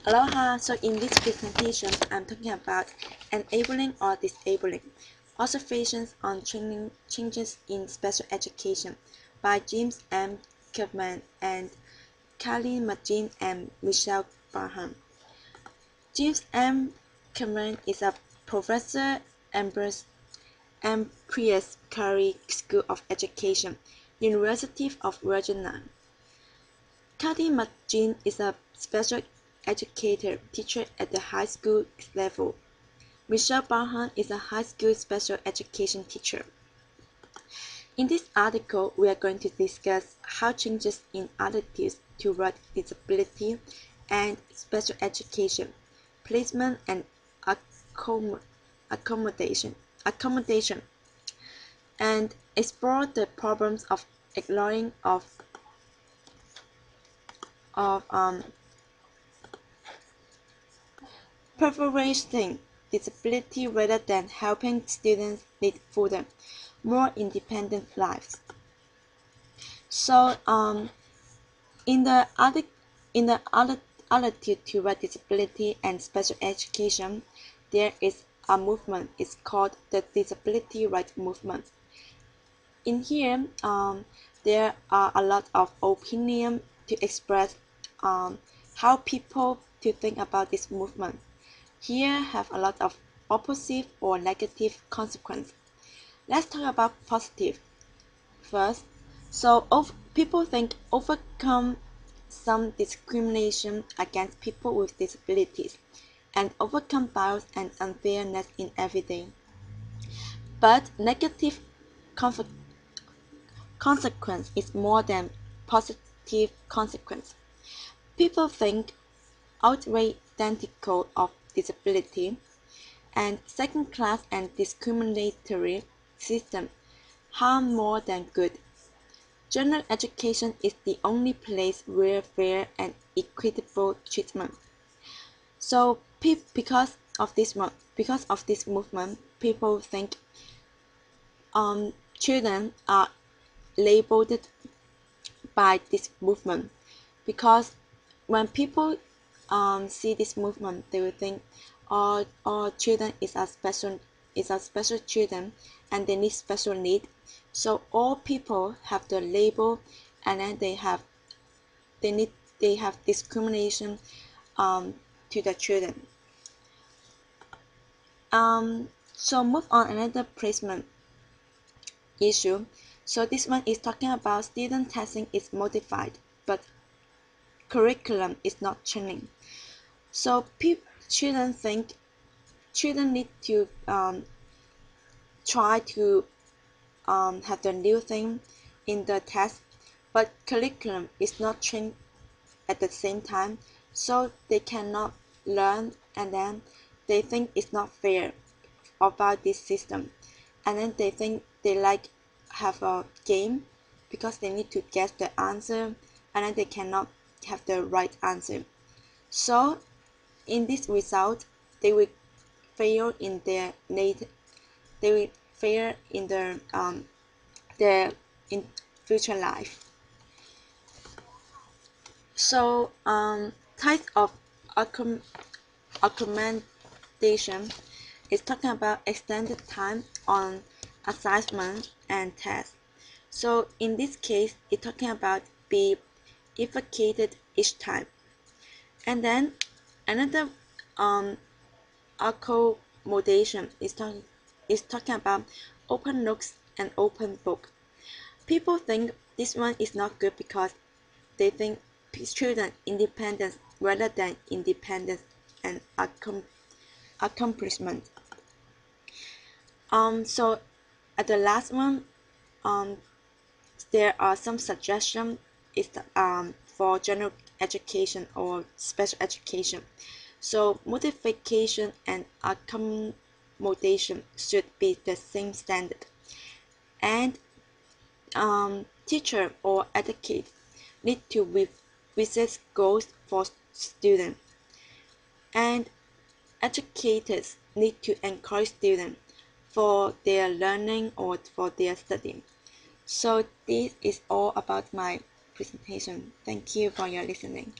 Aloha, so in this presentation, I'm talking about enabling or disabling observations on changes in special education by James M. Kuen and Carly Magin and Michelle Barham. James M. Kuen is a professor at Empress Curry School of Education, University of Virginia. Carly Magin is a special educator teacher at the high school level. Michelle Barham is a high school special education teacher. In this article, we are going to discuss how changes in attitudes toward disability and special education, placement and accommodation, and explore the problems of ignoring of preferring disability rather than helping students lead further, more independent lives. So, in the attitude toward disability and special education, there is a movement. It's called the Disability Rights Movement. In here, there are a lot of opinion to express how people to think about this movement. Here have a lot of opposite or negative consequences. Let's talk about positive first. So people think overcome some discrimination against people with disabilities and overcome bias and unfairness in everyday. But negative consequence is more than positive consequence. People think outright identical of disability and second-class and discriminatory system harm more than good. General education is the only place where fair and equitable treatment. So because of this movement, people think children are labeled by this movement because when people see this movement, they will think all children is a special children and they need special need. So all people have the label, and then they have discrimination to the children. So move on another placement issue. So this one is talking about student testing is modified, but curriculum is not changing. So children think children need to try to have the new thing in the test, but curriculum is not changed at the same time, so they cannot learn, and then they think it's not fair about this system, and then they think they like have a game because they need to guess the answer, and then they cannot have the right answer. So in this result, they will fail in their they will fail in their in future life. So types of accommodation is talking about extended time on assignment and test. So in this case, it's talking about be efficated each time. And then another accommodation is talking about open notes and open book. People think this one is not good because they think children independence rather than independence and accomplishment. So at the last one, there are some suggestions for general education or special education. So modification and accommodation should be the same standard, and teacher or educate need to reset goals for students, and educators need to encourage students for their learning or for their studying. So this is all about my presentation. Thank you for your listening.